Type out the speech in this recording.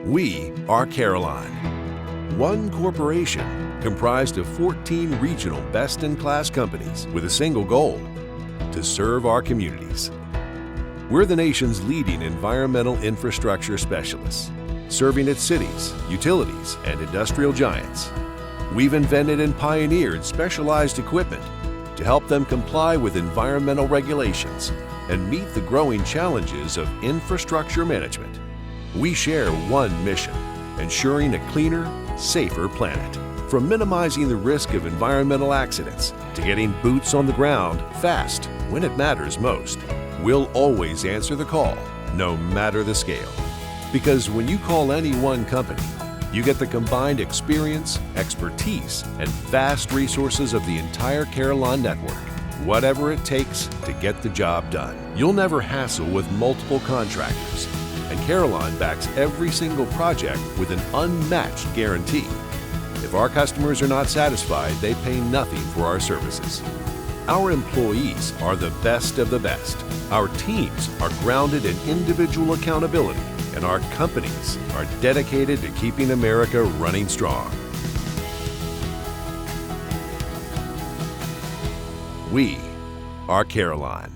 We are Carylon, one corporation comprised of 14 regional best-in-class companies with a single goal: to serve our communities. We're the nation's leading environmental infrastructure specialists, serving its cities, utilities, and industrial giants. We've invented and pioneered specialized equipment to help them comply with environmental regulations and meet the growing challenges of infrastructure management. We share one mission: ensuring a cleaner, safer planet. From minimizing the risk of environmental accidents to getting boots on the ground fast when it matters most, we'll always answer the call, no matter the scale. Because when you call any one company, you get the combined experience, expertise, and vast resources of the entire Carylon network. Whatever it takes to get the job done. You'll never hassle with multiple contractors, and Carylon backs every single project with an unmatched guarantee. If our customers are not satisfied, they pay nothing for our services. Our employees are the best of the best. Our teams are grounded in individual accountability, and our companies are dedicated to keeping America running strong. We are Carylon.